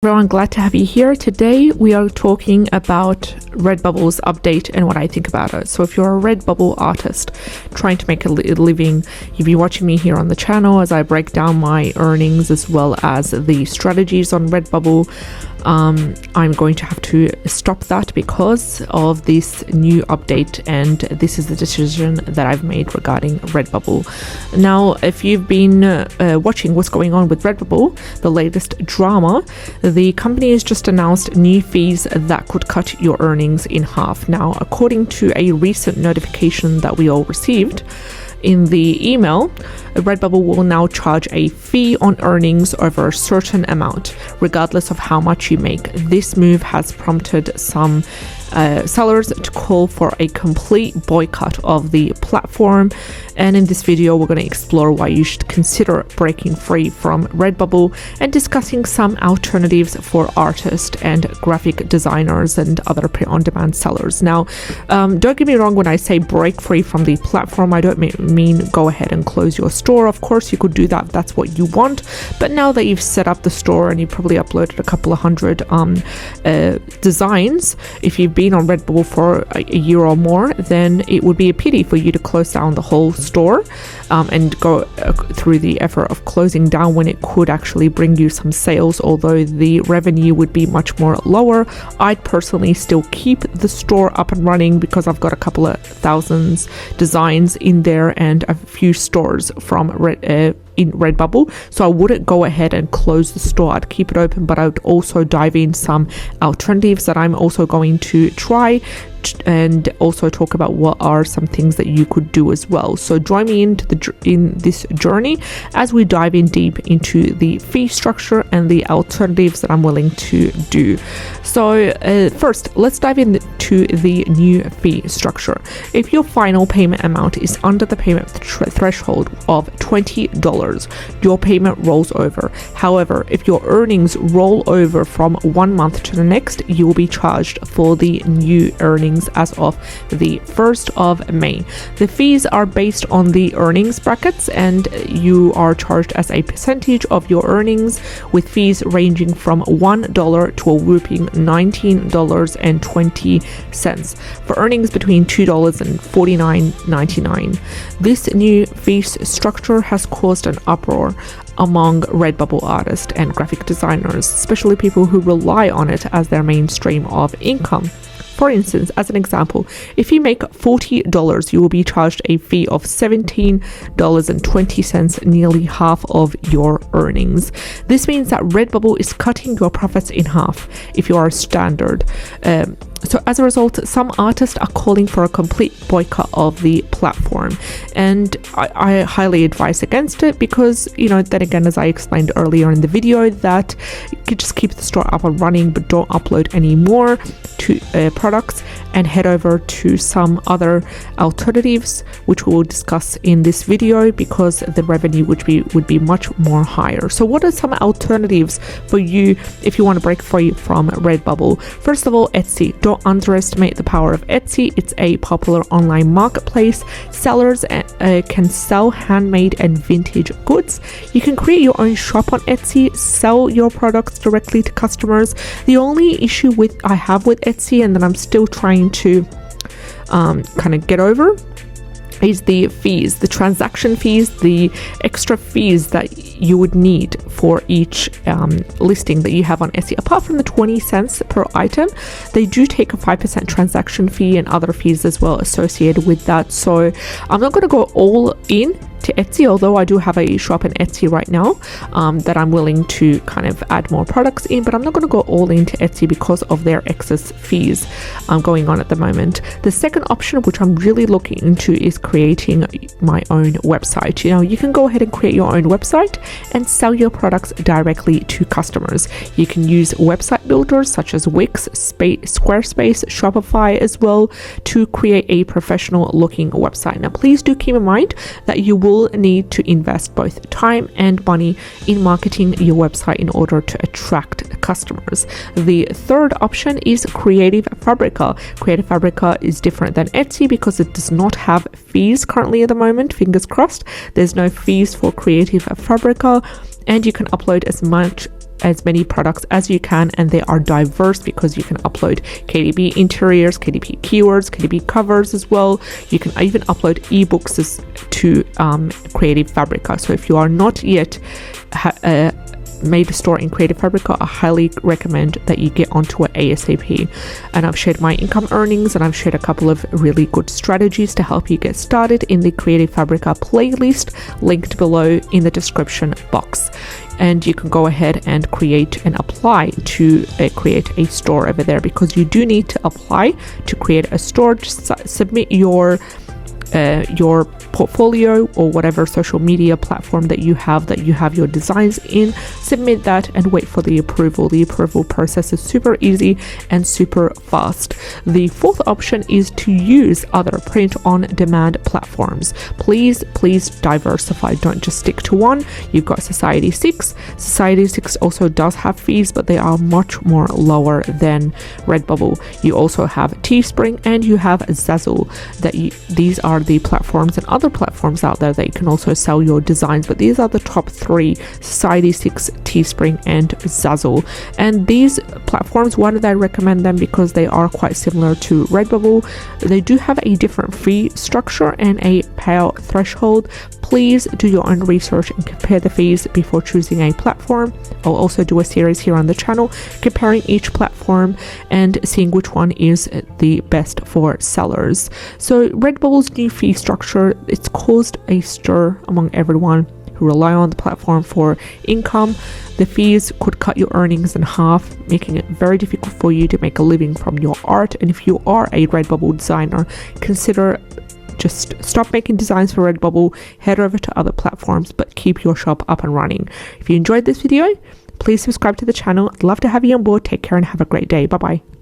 Everyone, glad to have you here. Today we are talking about Redbubble's update and what I think about it. So if you're a Redbubble artist trying to make a living, you've been watching me here on the channel as I break down my earnings as well as the strategies on Redbubble. I'm going to have to stop that because of this new update, and this is the decision that I've made regarding Redbubble. Now, if you've been watching what's going on with Redbubble, the latest drama, the company has just announced new fees that could cut your earnings in half. Now, according to a recent notification that we all received in the email, Redbubble will now charge a fee on earnings over a certain amount, regardless of how much you make. This move has prompted some sellers to call for a complete boycott of the platform, and in this video we're going to explore why you should consider breaking free from Redbubble and discussing some alternatives for artists and graphic designers and other print-on-demand sellers. Now, don't get me wrong, when I say break free from the platform, I don't mean go ahead and close your store. Of course you could do that if that's what you want, but now that you've set up the store and you probably uploaded a couple of hundred designs, if you've been on Redbubble for a year or more, then it would be a pity for you to close down the whole store and go through the effort of closing down when it could actually bring you some sales, although the revenue would be much more lower. I'd personally still keep the store up and running because I've got a couple of thousands designs in there and a few stores from in Redbubble, so I wouldn't go ahead and close the store. I'd keep it open, but I would also dive in some alternatives that I'm also going to try and also talk about what are some things that you could do as well. So join me in this journey as we dive in deep into the fee structure and the alternatives that I'm willing to do. So first, let's dive into the new fee structure. If your final payment amount is under the payment threshold of $20, your payment rolls over. However, if your earnings roll over from 1 month to the next, you will be charged for the new earnings as of the 1st of May. The fees are based on the earnings brackets, and you are charged as a percentage of your earnings, with fees ranging from $1 to a whopping $19.20 for earnings between $2 and $49.99. This new fee structure has caused an uproar among Redbubble artists and graphic designers, especially people who rely on it as their main stream of income. For instance, as an example, if you make $40, you will be charged a fee of $17.20, nearly half of your earnings. This means that Redbubble is cutting your profits in half if you are standard. So as a result, some artists are calling for a complete boycott of the platform, and I highly advise against it because, then again, as I explained earlier in the video, that you could just keep the store up and running, but don't upload any more to products, and head over to some other alternatives, which we will discuss in this video, because the revenue would be much more higher. So what are some alternatives for you if you want to break free from Redbubble? First of all, Etsy. Don't underestimate the power of Etsy. It's a popular online marketplace. Sellers can sell handmade and vintage goods. You can create your own shop on Etsy, sell your products directly to customers. The only issue I have with Etsy, and that I'm still trying to kind of get over, is the fees, the transaction fees, the extra fees that you would need for each listing that you have on Etsy. Apart from the 20 cents per item, they do take a 5% transaction fee and other fees as well associated with that. So I'm not going to go all in to Etsy, although I do have a shop in Etsy right now that I'm willing to kind of add more products in, but I'm not going to go all into Etsy because of their excess fees going on at the moment. The second option, which I'm really looking into, is creating my own website. You can go ahead and create your own website and sell your products directly to customers. You can use website builders such as Wix, Squarespace, Shopify as well to create a professional looking website. Now, please do keep in mind that you will need to invest both time and money in marketing your website in order to attract customers. The third option is Creative Fabrica. Creative Fabrica is different than Etsy because it does not have fees currently at the moment. Fingers crossed, there's no fees for Creative Fabrica, and you can upload as much as many products as you can, and they are diverse because you can upload KDP interiors, KDP keywords, KDP covers as well. You can even upload ebooks to Creative Fabrica. So if you are not yet made a store in Creative Fabrica, I highly recommend that you get onto it ASAP. And I've shared my income earnings, and I've shared a couple of really good strategies to help you get started in the Creative Fabrica playlist linked below in the description box. And you can go ahead and create and apply to create a store over there, because you do need to apply to create a store. Just submit your portfolio or whatever social media platform that you have your designs in. Submit that and wait for the approval. The approval process is super easy and super fast. The fourth option is to use other print on demand platforms. Please diversify. Don't just stick to one. You've got Society 6. Society 6 also does have fees, but they are much more lower than Redbubble. You also have Teespring and you have Zazzle. These are the platforms and other platforms out there that you can also sell your designs, but these are the top three: Society 6, Teespring and Zazzle. And these platforms, why did I recommend them? Because they are quite similar to Redbubble. They do have a different fee structure and a payout threshold. Please do your own research and compare the fees before choosing a platform. I'll also do a series here on the channel comparing each platform and seeing which one is the best for sellers. So Redbubble's new fee structure, it's caused a stir among everyone who rely on the platform for income. The fees could cut your earnings in half, making it very difficult for you to make a living from your art. And if you are a Redbubble designer, consider just stop making designs for Redbubble, head over to other platforms, but keep your shop up and running. If you enjoyed this video, please subscribe to the channel. I'd love to have you on board. Take care and have a great day. Bye bye.